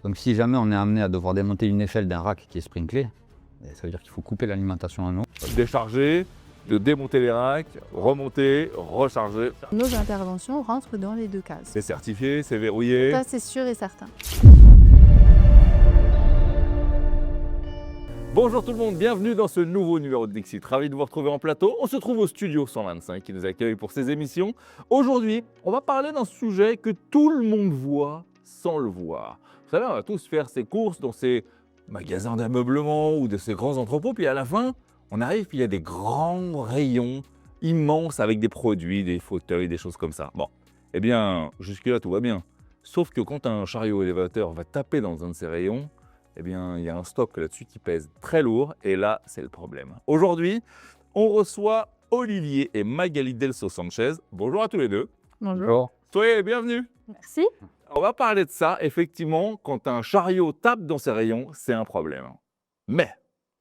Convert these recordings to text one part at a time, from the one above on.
Donc si jamais on est amené à devoir démonter une échelle d'un rack qui est sprinklé, ça veut dire qu'il faut couper l'alimentation en eau. Décharger, de démonter les racks, remonter, recharger. Nos interventions rentrent dans les deux cases. C'est certifié, c'est verrouillé. Ça, c'est sûr et certain. Bonjour tout le monde, bienvenue dans ce nouveau numéro de Dixit. Ravi de vous retrouver en plateau. On se trouve au studio 125 qui nous accueille pour ces émissions. Aujourd'hui, on va parler d'un sujet que tout le monde voit sans le voir. Vous savez, on va tous faire ses courses dans ces magasins d'ameublement ou de ces grands entrepôts, puis à la fin, on arrive, puis il y a des grands rayons immenses avec des produits, des fauteuils, des choses comme ça. Bon, eh bien, jusque-là, tout va bien. Sauf que quand un chariot élévateur va taper dans un de ces rayons, eh bien, il y a un stock là-dessus qui pèse très lourd, et là, c'est le problème. Aujourd'hui, on reçoit Olivier et Magali Delso Sanchez. Bonjour à tous les deux. Bonjour. Soyez les bienvenus. Merci. On va parler de ça, effectivement, quand un chariot tape dans ses rayons, c'est un problème. Mais,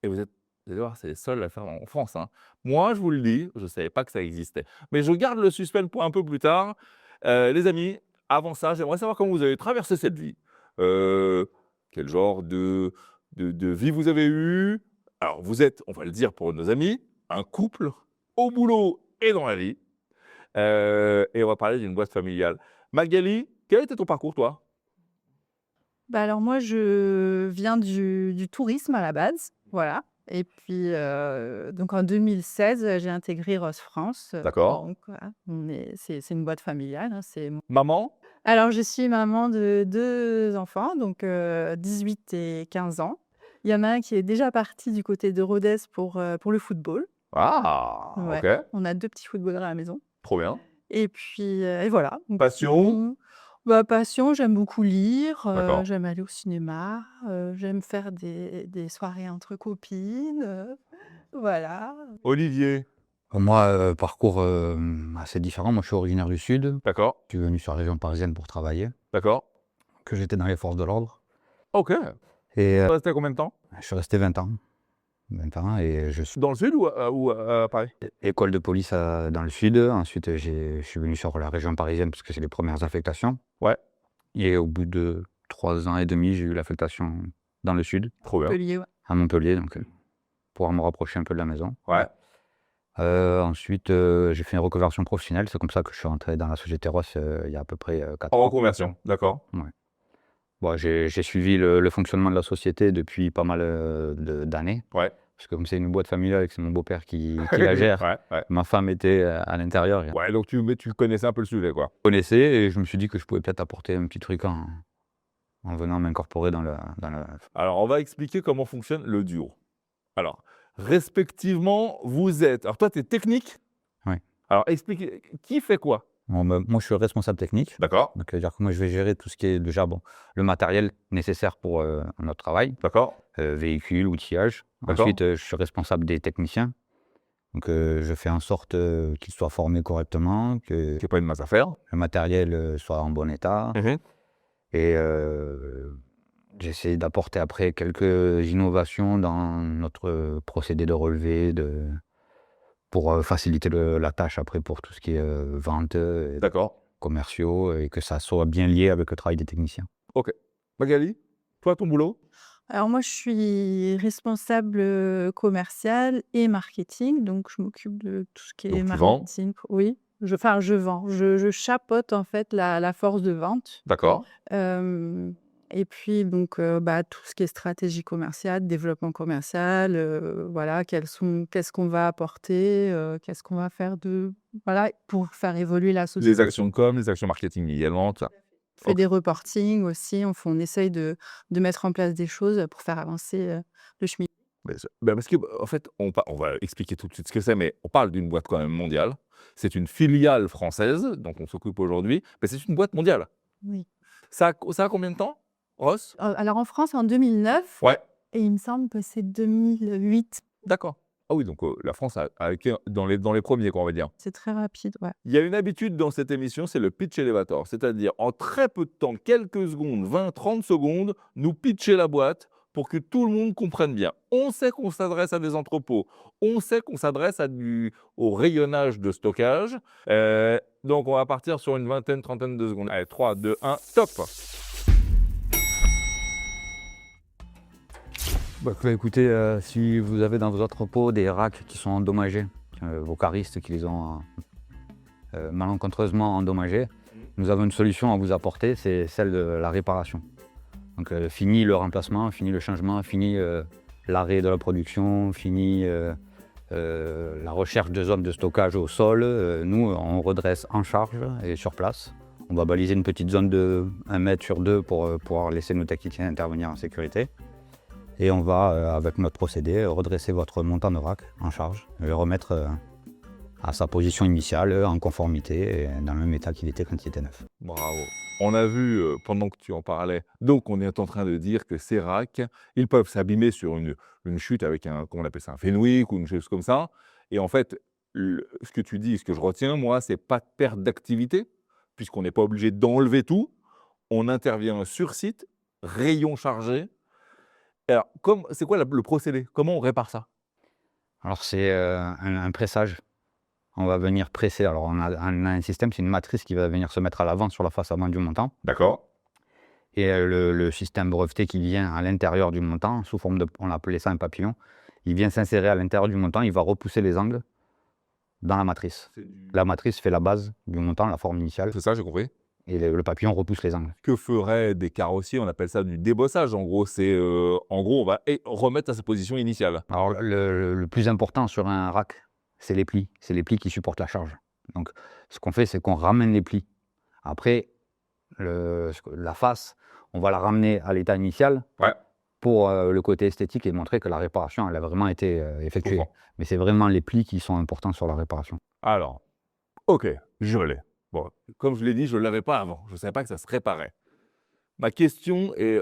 et vous allez voir, c'est les seuls à le faire en France. Moi, je vous le dis, je ne savais pas que ça existait. Mais je garde le suspense pour un peu plus tard. Les amis, avant ça, j'aimerais savoir comment vous avez traversé cette vie. Quel genre de vie vous avez eu? Alors, vous êtes, on va le dire pour nos amis, un couple au boulot et dans la vie. Et on va parler d'une boîte familiale. Magali, quel était ton parcours, toi? Alors moi, je viens du tourisme à la base, voilà. Et puis, donc en 2016, j'ai intégré Ross France. D'accord. Donc voilà, c'est une boîte familiale. Maman? Alors, je suis maman de 2 enfants, donc 18 et 15 ans. Il y en a un qui est déjà parti du côté de Rodez pour le football. Ah, Ouais. ok, On a 2 petits footballeurs à la maison. trop bien. Et puis, et voilà. Donc, Passion? passion, j'aime beaucoup lire, D'accord. j'aime aller au cinéma, j'aime faire des soirées entre copines, voilà. Olivier? Moi, parcours assez différent. Moi, je suis originaire du Sud. D'accord, Je suis venu sur la région parisienne pour travailler, d'accord. que j'étais dans les forces de l'ordre. Ok. Et Ça restait combien de temps? je suis resté 20 ans. 20 ans et je suis Dans le sud ou à Paris? école de police dans le Sud. Ensuite, je suis venu sur la région parisienne parce que c'est les premières affectations. Ouais. Et au bout de 3 ans et demi, j'ai eu l'affectation dans le Sud, Trop bien. Montpellier, ouais. à Montpellier, donc pouvoir me rapprocher un peu de la maison. Ouais. Ensuite, j'ai fait une reconversion professionnelle. C'est comme ça que je suis rentré dans la société Ross il y a à peu près 4 En ans. reconversion, d'accord. Bon, j'ai suivi le fonctionnement de la société depuis pas mal d'années. Ouais. Parce que comme c'est une boîte familiale et que c'est mon beau-père qui la gère, Ouais. ma femme était à l'intérieur. Et Ouais, donc tu connaissais un peu le sujet, quoi. je connaissais et je me suis dit que je pouvais peut-être apporter un petit truc en venant m'incorporer dans le... Alors, on va expliquer comment fonctionne le duo. Alors, respectivement, vous êtes... Alors, toi, tu es technique? Ouais. Alors, expliquez, qui fait quoi? Moi, je suis responsable technique. D'accord, Donc, c'est-à-dire que moi, je vais gérer tout ce qui est déjà le matériel nécessaire pour notre travail, d'accord, véhicule, outillage. D'accord. Ensuite, je suis responsable des techniciens. Donc, je fais en sorte qu'ils soient formés correctement, que c'est pas une masse à faire. le matériel soit en bon état. Et j'essaie d'apporter après quelques innovations dans notre procédé de relevé, pour faciliter la tâche après pour tout ce qui est vente, D'accord. commerciaux, et que ça soit bien lié avec le travail des techniciens. Ok. Magali, toi, ton boulot? Alors moi, je suis responsable, commercial et marketing, donc je m'occupe de tout ce qui Donc est tu vends? marketing. Oui, je vends. Je chapeaute en fait la force de vente. D'accord. Et puis donc, tout ce qui est stratégie commerciale, développement commercial, voilà, qu'est-ce qu'on va apporter, qu'est-ce qu'on va faire voilà, pour faire évoluer la société. Les actions de com, les actions marketing également, tout ça. On fait Ok. des reportings aussi, on essaye de mettre en place des choses pour faire avancer, le schmilblick. Parce que, en fait, on va expliquer tout de suite ce que c'est, mais on parle d'une boîte quand même mondiale. C'est une filiale française dont on s'occupe aujourd'hui, mais c'est une boîte mondiale. Oui. Ça a combien de temps, Ross? Alors en France, en 2009 Ouais. et il me semble que c'est 2008. D'accord. Ah oui, donc la France a été dans les premiers, quoi, on va dire. C'est très rapide, ouais. Il y a une habitude dans cette émission, c'est le pitch elevator. C'est-à-dire, en très peu de temps, quelques secondes, 20, 30 secondes, nous pitcher la boîte pour que tout le monde comprenne bien. On sait qu'on s'adresse à des entrepôts. On sait qu'on s'adresse au rayonnage de stockage. Donc, on va partir sur une vingtaine, trentaine de secondes. Allez, 3, 2, 1, top! Écoutez, si vous avez dans vos entrepôts des racks qui sont endommagés, vos caristes qui les ont malencontreusement endommagés, nous avons une solution à vous apporter, c'est celle de la réparation. Donc fini le remplacement, fini le changement, fini l'arrêt de la production, fini la recherche de zones de stockage au sol. Nous, on redresse en charge et sur place. On va baliser une petite zone de 1 mètre sur 2 pour pouvoir laisser nos techniciens intervenir en sécurité. Et on va, avec notre procédé, redresser votre montant de rack en charge et le remettre à sa position initiale, en conformité, et dans le même état qu'il était quand il était neuf. Bravo. On a vu, pendant que tu en parlais, donc on est en train de dire que ces racks, ils peuvent s'abîmer sur une chute avec comment on appelle ça, un Fenwick ou une chose comme ça. Et en fait, ce que tu dis, ce que je retiens, moi, c'est pas de perte d'activité, puisqu'on n'est pas obligé d'enlever tout. On intervient sur site, rayon chargé. Alors, c'est quoi le procédé? Comment on répare ça? Alors c'est un pressage. On va venir presser. Alors on a un système, c'est une matrice qui va venir se mettre à l'avant sur la face avant du montant. D'accord. Et le système breveté qui vient à l'intérieur du montant, sous forme de, on appelait ça un papillon, il vient s'insérer à l'intérieur du montant, il va repousser les angles dans la matrice. La matrice fait la base du montant, la forme initiale. C'est ça, j'ai compris. Et le papillon repousse les angles. Que feraient des carrossiers? On appelle ça du débossage. En gros, c'est en gros, on va remettre à sa position initiale. Alors le plus important sur un rack, c'est les plis. C'est les plis qui supportent la charge. Donc ce qu'on fait, c'est qu'on ramène les plis. Après, la face, on va la ramener à l'état initial pour le côté esthétique et montrer que la réparation, elle a vraiment été effectuée. Mais c'est vraiment les plis qui sont importants sur la réparation. Alors, ok, je l'ai. Bon, comme je l'ai dit, je ne l'avais pas avant. Je ne savais pas que ça se réparait. Ma question, et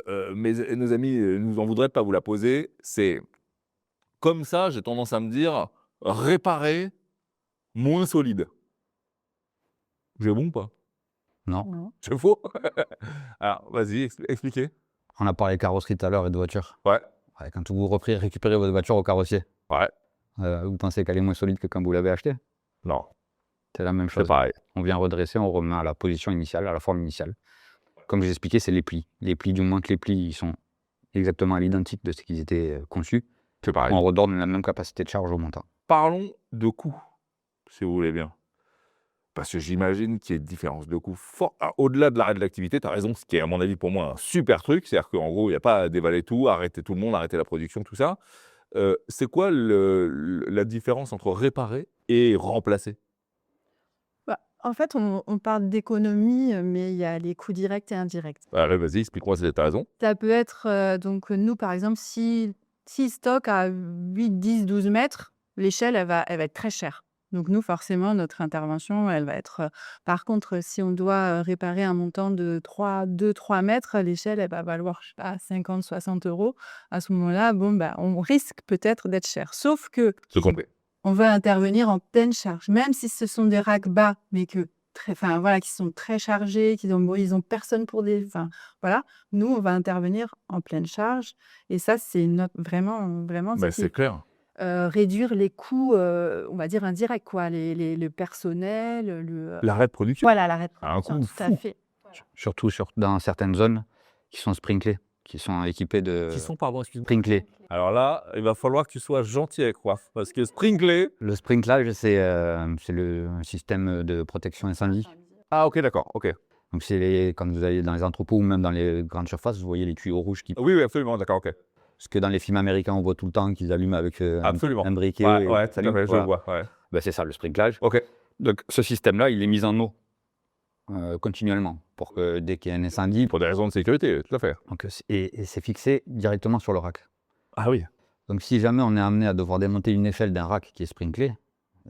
nos amis ne nous en voudraient pas vous la poser, c'est comme ça, j'ai tendance à me dire, réparer, moins solide. J'ai bon ou pas? Non. C'est faux? Alors, vas-y, expliquez. On a parlé carrosserie tout à l'heure et de voiture. Ouais. Quand vous récupérez votre voiture au carrossier, Ouais. vous pensez qu'elle est moins solide que quand vous l'avez achetée? Non. C'est la même chose. C'est pareil. On vient redresser, on remet à la position initiale, à la forme initiale. Comme je vous expliquais, c'est les plis. Les plis, du moins que les plis ils sont exactement à l'identique de ce qu'ils étaient conçus, C'est pareil. on redonne la même capacité de charge au montant. Parlons de coûts, si vous voulez bien. Parce que j'imagine qu'il y a une différence de coût fort. Au-delà de l'arrêt de l'activité, tu as raison, ce qui est à mon avis pour moi un super truc, c'est-à-dire qu'en gros, il n'y a pas à dévaler tout, arrêter tout le monde, arrêter la production, tout ça. C'est quoi la différence entre réparer et remplacer? En fait, on parle d'économie, mais il y a les coûts directs et indirects. Allez, vas-y, explique-moi si tu as raison. Ça peut être, donc nous, par exemple, si le stock à 8, 10, 12 mètres, l'échelle, elle va être très chère. Donc nous, forcément, notre intervention, elle va être, par contre, si on doit réparer un montant de 2-3 mètres, l'échelle, elle va valoir, je sais pas, 50, 60 €. À ce moment-là, bon, on risque peut-être d'être cher. Sauf que C'est compris. on va intervenir en pleine charge, même si ce sont des racks bas, mais qui sont très chargés, ils ont personne pour voilà. Nous, on va intervenir en pleine charge, et ça, c'est vraiment ce qui C'est clair. réduire les coûts, on va dire indirects, quoi, le personnel, L'arrêt de production. voilà, l'arrêt de À un production, coût tout à fou. fait. Surtout dans certaines zones qui sont sprinklées, qui sont équipées de Pardon, excuse-moi. sprinklés. Alors là, il va falloir que tu sois gentil avec moi, parce que sprinkler... Le sprinklage, c'est le système de protection incendie. Ah ok, d'accord, ok. Donc quand vous allez dans les entrepôts ou même dans les grandes surfaces, vous voyez les tuyaux rouges qui... Oui, absolument, d'accord, ok. Ce que dans les films américains, on voit tout le temps qu'ils allument avec Absolument. un briquet. Ouais, et tout à ça allume, fait, je voilà. le vois. Ouais. C'est ça, le sprinklage. Ok. Donc ce système-là, il est mis en eau continuellement pour que dès qu'il y a un incendie, Pour des raisons de sécurité, tout à fait. donc, et c'est fixé directement sur le rack. Ah oui. Donc si jamais on est amené à devoir démonter une échelle d'un rack qui est sprinklé,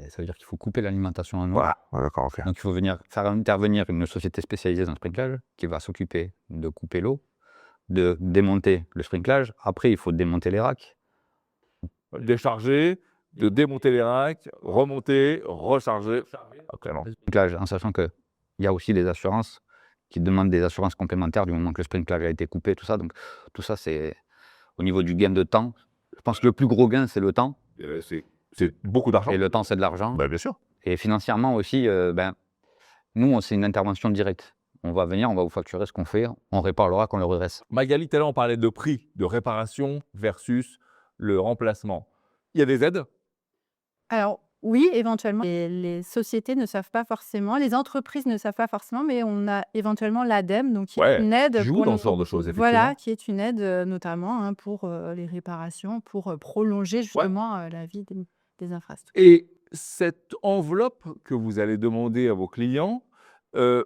ça veut dire qu'il faut couper l'alimentation en eau. Voilà, d'accord, ok. Donc il faut venir faire intervenir une société spécialisée dans le sprinklage qui va s'occuper de couper l'eau, de démonter le sprinklage. Après, il faut démonter les racks. Décharger, de démonter les racks, remonter, recharger. Ok, non. Le sprinklage, en sachant qu'il y a aussi des assurances qui demandent des assurances complémentaires du moment que le sprinklage a été coupé, tout ça. Donc tout ça, c'est au niveau du gain de temps. Je pense que le plus gros gain, c'est le temps. C'est beaucoup d'argent. Et le temps, c'est de l'argent. Bien sûr. Et financièrement aussi, nous, c'est une intervention directe. On va venir, on va vous facturer ce qu'on fait, on répare le rack, on le redresse. Magali, tout à l'heure, on parlait de prix de réparation versus le remplacement. Il y a des aides? Alors oui, éventuellement, les sociétés ne savent pas forcément, les entreprises ne savent pas forcément, mais on a éventuellement l'ADEME, donc qui est Ouais, une qui aide joue pour dans les ce genre de choses, voilà, effectivement. qui est une aide, notamment, hein, pour, les réparations, pour, prolonger Ouais. justement, la vie des infrastructures. Et cette enveloppe que vous allez demander à vos clients, heu,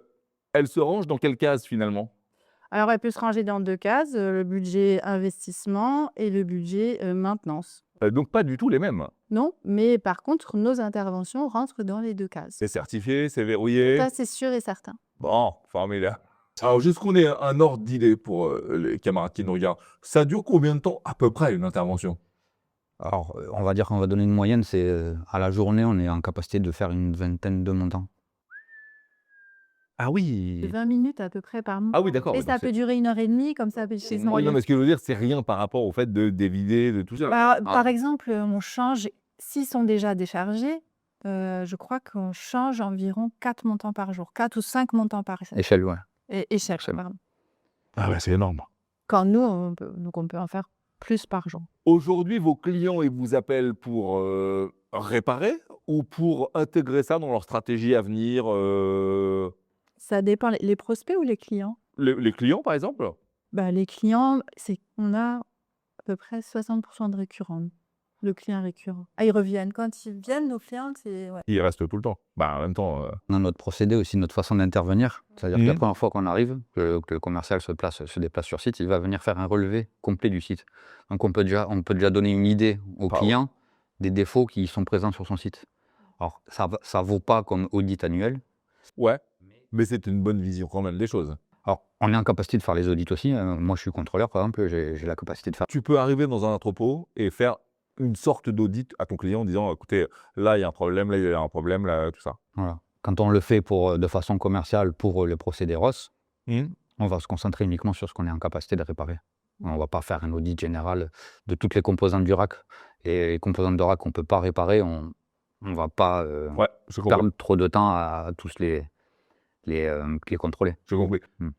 elle se range dans quelle case finalement? Alors elle peut se ranger dans 2 cases, le budget investissement et le budget, maintenance. Donc pas du tout les mêmes. Non, mais par contre, nos interventions rentrent dans les 2 cases. C'est certifié, c'est verrouillé? Ça, c'est sûr et certain. Bon, formidable. Alors, juste qu'on ait un ordre d'idée pour les camarades qui nous regardent. Ça dure combien de temps à peu près une intervention? Alors, on va dire qu'on va donner une moyenne, c'est à la journée, on est en capacité de faire une vingtaine de montants. Ah De oui! 20 minutes à peu près par mois. Ah oui, d'accord, Et oui, donc ça peut durer 1 heure et demie, comme ça peut C'est chez une oui, non, moyenne. mais ce que je veux dire, c'est rien par rapport au fait de dévider, de tout ça. Bah, Ah. par exemple, on change s'ils sont déjà déchargés, je crois qu'on change environ 4 montants par jour, 4 ou 5 montants par Échelle, ouais. échelle, Échelle. pardon. Ah ouais, c'est énorme. Quand nous, on peut en faire plus par jour. Aujourd'hui, vos clients, ils vous appellent pour, réparer ou pour intégrer ça dans leur stratégie à venir, Ça dépend, les prospects ou les clients? les clients, par exemple? Bah, les clients, c'est on a à peu près 60 de récurrents, de clients récurrents. Ah, ils reviennent. Quand ils viennent, nos clients, c'est ouais. Ils restent tout le temps. Bah, en même temps, On a notre procédé aussi, notre façon d'intervenir. C'est-à-dire que la Mmh. première fois qu'on arrive, que le commercial se déplace sur site, il va venir faire un relevé complet du site. Donc on peut déjà donner une idée au Ah ouais. client des défauts qui sont présents sur son site. Alors ça vaut pas comme audit annuel. Ouais, mais c'est une bonne vision quand même des choses. Alors on est en capacité de faire les audits aussi. Moi je suis contrôleur par exemple, j'ai la capacité de faire. Tu peux arriver dans un entrepôt et faire une sorte d'audit à ton client en disant: «Écoutez, là, il y a un problème, là, il y a un problème, là», tout ça. Voilà. Quand on le fait de façon commerciale pour le procédé ROS, Mmh. on va se concentrer uniquement sur ce qu'on est en capacité de réparer. On ne va pas faire un audit général de toutes les composantes du rack. Et les composantes de rack qu'on ne peut pas réparer, on ne va pas Ouais, je comprends. perdre trop de temps à tous les contrôler. J'ai compris. Mmh.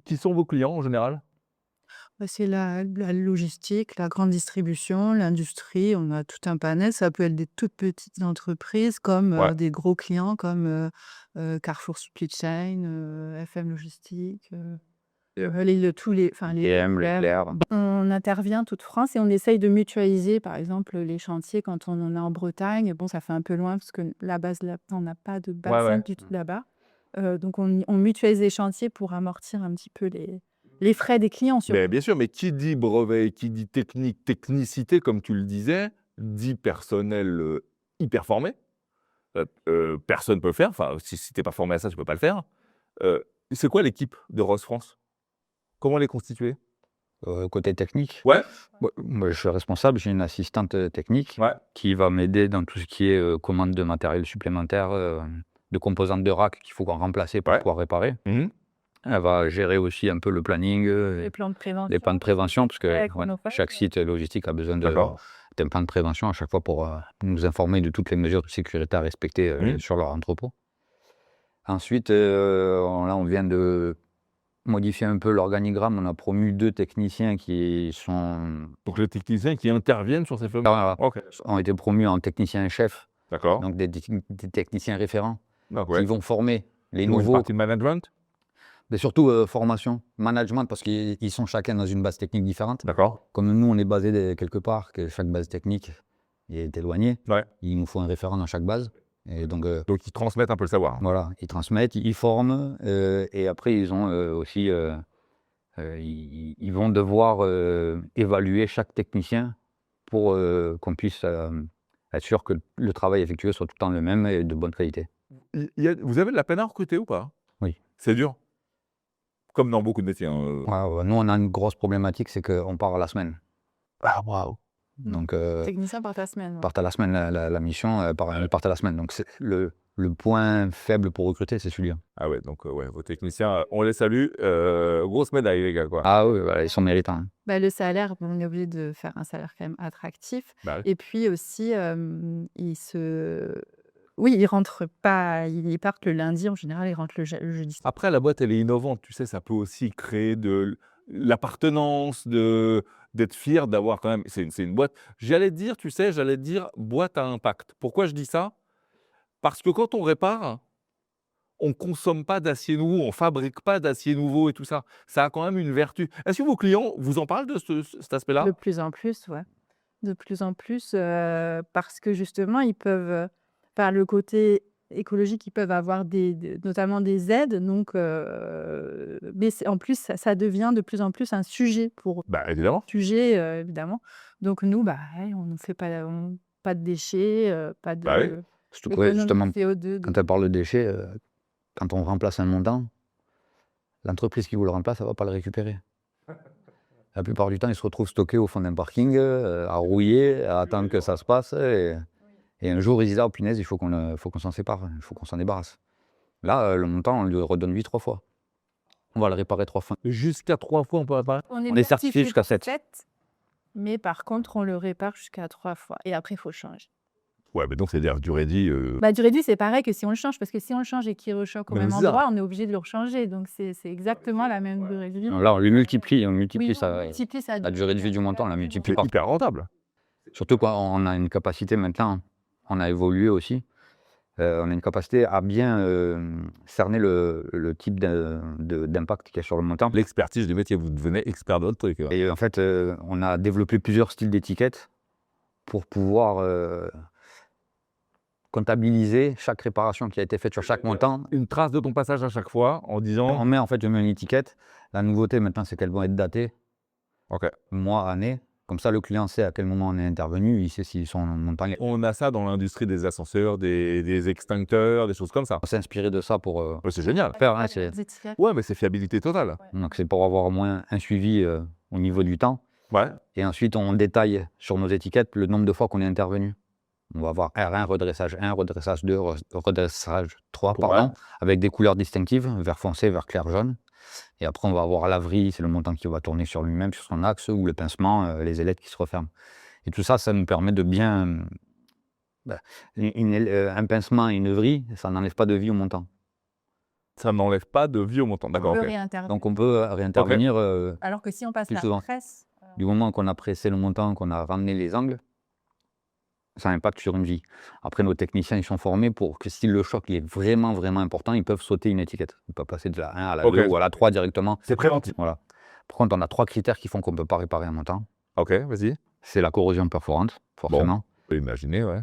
Qui sont vos clients en général? Bah, c'est la logistique, la grande distribution, l'industrie, on a tout un panel. Ça peut être des toutes petites entreprises comme, Ouais. des gros clients comme, Carrefour Supply Chain, FM Logistique, tous les enfin les IBM, Leclerc. Leclerc. On intervient toute France et on essaye de mutualiser, par exemple, les chantiers quand on en est en Bretagne. Bon, ça fait un peu loin parce que la base là on n'a pas de bassin ouais. du tout là-bas. Donc on mutualise les chantiers pour amortir un petit peu les frais des clients surtout. Beh, bien sûr, mais qui dit brevet, qui dit technique, technicité, comme tu le disais, dit personnel, hyper formé. Personne peut le faire. Enfin, si tu es pas formé à ça, tu peux pas le faire. C'est quoi l'équipe de Ross France? Comment elle est constituée? Côté technique, Ouais, moi je suis responsable, j'ai une assistante technique ouais. qui va m'aider dans tout ce qui est commande de matériel supplémentaire, de composantes de rack qu'il faut remplacer pour Ouais. pouvoir réparer. Mmh. Elle va gérer aussi un peu le planning, Les plans de prévention. les plans de prévention, parce que Ouais, ouais, chronophage, chaque ouais. site logistique a besoin D'accord. d'un plan de prévention à chaque fois pour nous informer de toutes les mesures de sécurité à respecter Mmh. sur leur entrepôt. Ensuite, là, on vient de modifier un peu l'organigramme. On a promu 2 techniciens qui Donc les techniciens qui interviennent sur ces fameux. OK. ont été promus en techniciens-chefs, D'accord. donc des techniciens référents Donc, qui ouais. vont former les Ils ont une nouveaux, partie de management? mais surtout formation, management, parce qu'ils sont chacun dans une base technique différente. D'accord. Comme nous, on est basé quelque part, que chaque base technique est éloignée, Ouais. il nous faut un référent dans chaque base. Et donc, Donc ils transmettent un peu le savoir. voilà, ils transmettent, ils forment, et après, ils ont aussi, ils vont devoir évaluer chaque technicien pour qu'on puisse être sûr que le travail effectué soit tout le temps le même et de bonne qualité. Vous avez de la peine à recruter ou pas? Oui. C'est dur? Comme dans beaucoup de métiers, hein, Ouais, nous, on a une grosse problématique, c'est qu'on part à la semaine. Ah waouh! Donc, Technicien par ta semaine. Ouais. part à la semaine, la mission, part à la semaine. Donc, c'est le point faible pour recruter, c'est celui-là. Ah ouais, donc ouais, vos techniciens, on les salue. Grosse médaille, les gars, quoi. Ah oui, voilà, ils sont méritants. Hein. Bah, le salaire, on est obligé de faire un salaire quand même attractif. Bah oui. Et puis aussi, ils rentrent pas, ils partent le lundi en général, ils rentrent le jeudi. Après, la boîte, elle est innovante. Tu sais, ça peut aussi créer de l'appartenance, de d'être fier d'avoir quand même. C'est une boîte. J'allais te dire boîte à impact. Pourquoi je dis ça? Parce que quand on répare, on ne consomme pas d'acier nouveau, on ne fabrique pas d'acier nouveau et tout ça. Ça a quand même une vertu. Est-ce que vos clients vous en parlent de cet aspect-là? De plus en plus, ouais. De plus en plus, parce que justement, ils peuvent, par le côté écologique, ils peuvent avoir notamment des aides. Donc, mais en plus, ça devient de plus en plus un sujet Bah, évidemment. évidemment. Donc nous, bah, ouais, on ne fait pas de déchets, pas Bah oui. de Surtout que, ouais, économie justement, de CO2. quand elle parle de déchets, quand on remplace un montant, l'entreprise qui vous le remplace, elle ne va pas le récupérer. La plupart du temps, il se retrouve stocké au fond d'un parking, à rouiller, à attendre que ça se passe. Et un jour, ils disent: ah, punaise, il faut qu'on s'en sépare, il faut qu'on s'en débarrasse. Là, le montant, on lui redonne lui 3 fois. On va le réparer 3 fois. Jusqu'à 3 fois, on peut réparer? On On est certifié jusqu'à 7. Mais par contre, on le répare jusqu'à 3 fois et après, il faut le changer. Ouais, mais donc c'est-à-dire du rédit. Bah, du réduit, c'est pareil que si on le change, parce que si on le change et qu'il rechoque au Mais même c'est ça. endroit, on est obligé de le rechanger. Donc, c'est exactement la même durée de vie. Là, on multiplie Oui, la durée de vie du montant, on la multiplie C'est par. hyper rentable. Surtout qu'on a une capacité maintenant, on a évolué aussi. On a une capacité à bien cerner le type d'impact qu'il y a sur le montant. L'expertise du métier, vous devenez expert de votre truc. Ouais. Et en fait, on a développé plusieurs styles d'étiquettes pour pouvoir comptabiliser chaque réparation qui a été faite sur chaque montant. Une trace de ton passage à chaque fois en disant. Je mets une étiquette. La nouveauté maintenant, c'est qu'elles vont être datées. Ok. Mois, année. Comme ça, le client sait à quel moment on est intervenu, il sait si son montant est. On a ça dans l'industrie des ascenseurs, des extincteurs, des choses comme ça. On s'est inspiré de ça pour Ouais, c'est génial. faire. Ouais, mais c'est fiabilité totale. Donc c'est pour avoir au moins un suivi au niveau du temps. Ouais. Et ensuite, on détaille sur nos étiquettes le nombre de fois qu'on est intervenu. On va avoir R1, redressage 1, redressage 2, redressage 3, pardon, avec des couleurs distinctives, vert foncé, vert clair, jaune. Et après, on va avoir laverie, c'est le montant qui va tourner sur lui-même, sur son axe, ou le pincement, les ailettes qui se referment. Et tout ça, ça nous permet de bien. Un pincement et une vrille, ça n'enlève pas de vie au montant. Ça n'enlève pas de vie au montant. D'accord. Ok. Donc on peut réintervenir. Alors que si on passe plus la souvent. presse. Du moment qu'on a pressé le montant, qu'on a ramené les angles, ça impacte sur une vie. Après, nos techniciens, ils sont formés pour que si le choc il est vraiment, vraiment important, ils peuvent sauter une étiquette. Ils peuvent passer de la 1 à la 2 ou à la 3 directement. C'est préventif. Voilà. Par contre, on a 3 critères qui font qu'on ne peut pas réparer un montant. Ok, vas-y. C'est la corrosion perforante, forcément. On peut imaginer, ouais.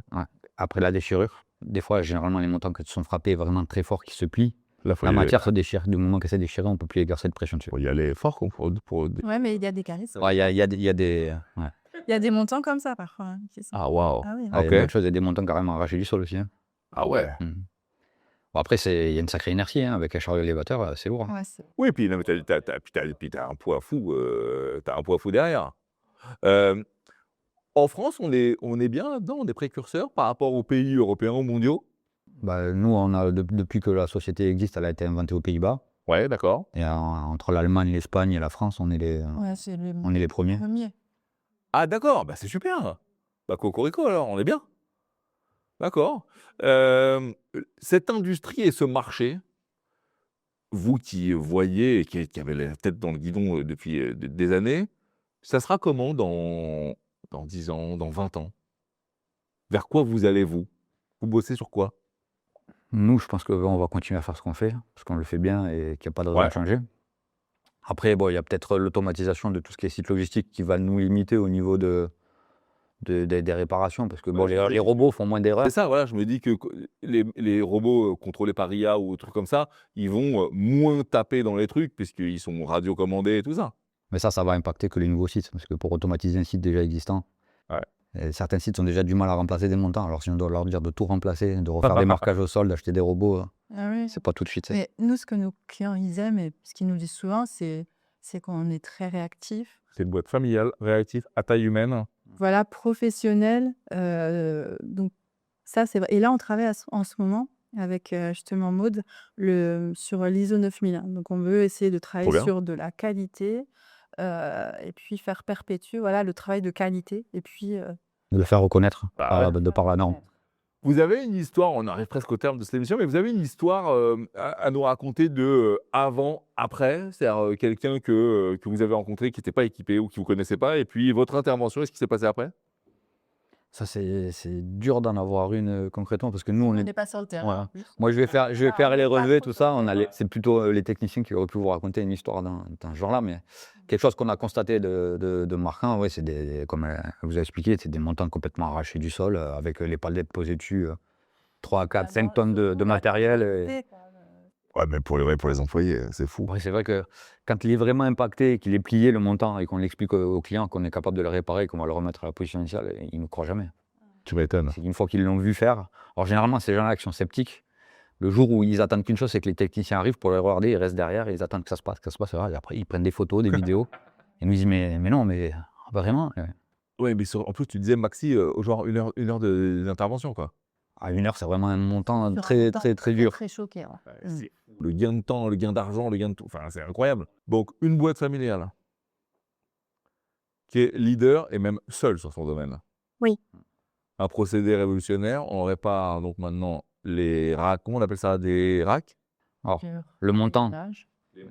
Après, la déchirure. Des fois, généralement, les montants qui sont frappés vraiment très fort, qui se plient, La matière se déchire. Du moment qu'elle s'est déchirée, on ne peut plus exercer de pression dessus. Faut y aller fort pour... Ouais, mais il y a des carisses. Il y a des. Ouais. Il y a des montants comme ça parfois. Hein, Ah, waouh. Ah oui. Il y a d'autres choses, il y a des montants carrément arrachés du sol aussi. Hein. Ah ouais. Bon, après, il y a une sacrée inertie. Hein, avec un chariot élévateur, c'est lourd. Hein. Ouais, Oui, puis t'as un poids fou, t'as un poids fou derrière. En France, on est bien là-dedans, on est précurseurs par rapport aux pays européens ou mondiaux. Nous, on a, depuis que la société existe, elle a été inventée aux Pays-Bas. Ouais, d'accord. Et entre l'Allemagne, l'Espagne et la France, on est les premiers. Ah d'accord, bah c'est super. Bah cocorico alors, on est bien. D'accord. Cette industrie et ce marché, vous qui voyez et qui avez la tête dans le guidon depuis des années, ça sera comment dans 10 ans, dans 20 ans? Vers quoi vous allez, vous? Vous bossez sur quoi? Nous, je pense qu'on va continuer à faire ce qu'on fait, parce qu'on le fait bien et qu'il n'y a pas de raison à changer. Après, il y a peut-être l'automatisation de tout ce qui est site logistique qui va nous limiter au niveau des réparations, parce que les robots font moins d'erreurs. C'est ça, voilà, je me dis que les robots contrôlés par IA ou trucs comme ça, ils vont moins taper dans les trucs, puisqu'ils sont radiocommandés et tout ça. Mais ça va impacter que les nouveaux sites, parce que pour automatiser un site déjà existant, certains sites ont déjà du mal à remplacer des montants. Alors si on doit leur dire de tout remplacer, de refaire des marquages au sol, d'acheter des robots, c'est pas tout de suite. Mais nous, ce que nos clients ils aiment, et ce qu'ils nous disent souvent, c'est qu'on est très réactif. C'est une boîte familiale, réactive, à taille humaine. Voilà, professionnel. Donc ça, c'est vrai. Et là, on travaille en ce moment avec justement Maud sur l'ISO 9001. Donc on veut essayer de travailler sur de la qualité et puis faire perpétuer le travail de qualité et puis de le faire reconnaître de par la norme. Vous avez une histoire, on arrive presque au terme de cette émission, mais vous avez une histoire à nous raconter de avant, après, c'est-à-dire quelqu'un que vous avez rencontré qui n'était pas équipé ou qui vous connaissait pas, et puis votre intervention, et ce qui s'est passé après? Ça, c'est dur d'en avoir une concrètement parce que nous, On on est. n'est pas sur le terrain. Voilà. en plus. Moi, je vais faire on les est pas relevés, trop tout sur ça. le terrain. C'est plutôt les techniciens qui auraient pu vous raconter une histoire dans ce genre-là, mais quelque chose qu'on a constaté de marquant, ouais, c'est comme elle vous a expliqué, c'est des montants complètement arrachés du sol avec les palettes posées dessus, 3, 4, 5 tonnes de matériel. Ouais, mais pour les employés, c'est fou. Ouais, c'est vrai que quand il est vraiment impacté, qu'il est plié le montant et qu'on l'explique au client qu'on est capable de le réparer, qu'on va le remettre à la position initiale, il ne croit jamais. Tu m'étonnes. C'est une fois qu'ils l'ont vu faire. Alors généralement, ces gens-là qui sont sceptiques, le jour où ils attendent qu'une chose, c'est que les techniciens arrivent pour les regarder, ils restent derrière, ils attendent que ça se passe, et après ils prennent des photos, des vidéos, et nous disent mais non, mais vraiment, Oui, mais en plus, tu disais, Maxi, genre une heure d'intervention, quoi. à 1 heure, c'est vraiment un montant Sur un très, temps très, très dur. Très choqué. Ouais. C'est fou. Le gain de temps, le gain d'argent, le gain de tout, enfin, c'est incroyable. Donc, une boîte familiale qui est leader et même seule sur son domaine. Oui. Un procédé révolutionnaire, on répare donc maintenant les racks, comment on appelle ça, des racks? Alors, le montant,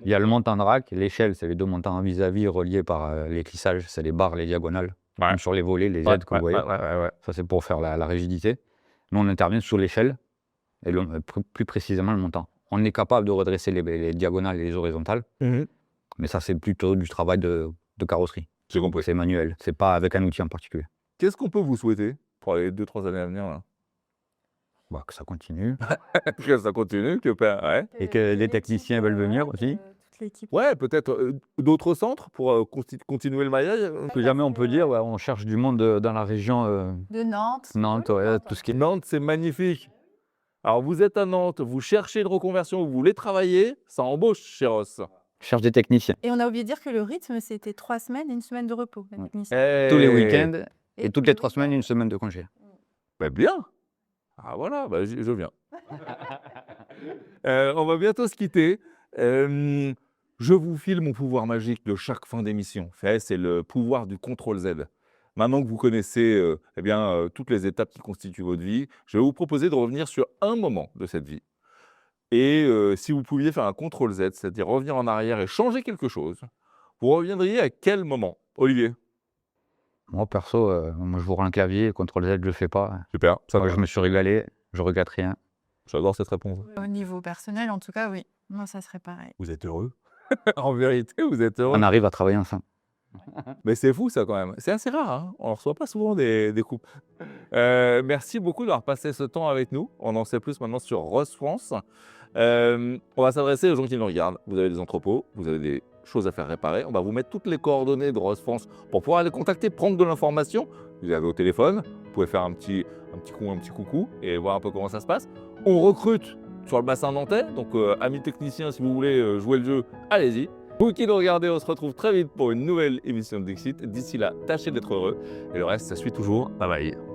il y a le montant de rack, l'échelle, c'est les deux montants vis-à-vis reliés par les clissages, c'est les barres, les diagonales, comme sur les volets, les aides que vous voyez. Ouais. Ça, c'est pour faire la rigidité. Nous, on intervient sur l'échelle et plus précisément le montant. On est capable de redresser les diagonales et les horizontales, mais ça, c'est plutôt du travail de carrosserie. J'ai compris. C'est manuel, c'est pas avec un outil en particulier. Qu'est-ce qu'on peut vous souhaiter pour les 2-3 années à venir, là? Bah, que ça continue. Que ça continue, ouais. Et que les techniciens veulent venir aussi. Toute l'équipe. Ouais, peut-être d'autres centres pour continuer le maillage. Que jamais on peut dire, ouais, on cherche du monde dans la région De Nantes. Nantes, ouais, tout ce qui est. Nantes, c'est magnifique. Alors, vous êtes à Nantes, vous cherchez une reconversion, vous voulez travailler, ça embauche chez Ross. Cherche des techniciens. Et on a oublié de dire que le rythme, c'était 3 semaines et 1 semaine de repos. La technicien. Tous les week-ends et toutes les 3 week-ends. semaines, 1 semaine de congé. Bah bien. Ah voilà, bah, je viens. On va bientôt se quitter. Je vous file mon pouvoir magique de chaque fin d'émission. C'est le pouvoir du CTRL-Z. Maintenant que vous connaissez toutes les étapes qui constituent votre vie, je vais vous proposer de revenir sur un moment de cette vie. Et si vous pouviez faire un CTRL-Z, c'est-à-dire revenir en arrière et changer quelque chose, vous reviendriez à quel moment, Olivier? Moi, perso, moi, je vous rends un clavier, CTRL-Z, je le fais pas. Super, Moi, je me suis régalé, je regrette rien. J'adore cette réponse. Au niveau personnel, en tout cas, oui. Moi, ça serait pareil. Vous êtes heureux? En vérité, vous êtes heureux? On arrive à travailler ensemble. Mais c'est fou ça quand même. C'est assez rare, hein. On ne reçoit pas souvent des couples. Merci beaucoup d'avoir passé ce temps avec nous. On en sait plus maintenant sur Ross France. On va s'adresser aux gens qui nous regardent. Vous avez des entrepôts, vous avez des choses à faire réparer. On va vous mettre toutes les coordonnées de Ross France pour pouvoir les contacter, prendre de l'information. Vous les avez au téléphone, vous pouvez faire un petit coucou et voir un peu comment ça se passe. On recrute sur le bassin nantais, donc amis techniciens, si vous voulez jouer le jeu, allez-y. Vous qui nous regardez, on se retrouve très vite pour une nouvelle émission de Dixit. D'ici là, tâchez d'être heureux. Et le reste, ça suit toujours. Bye bye.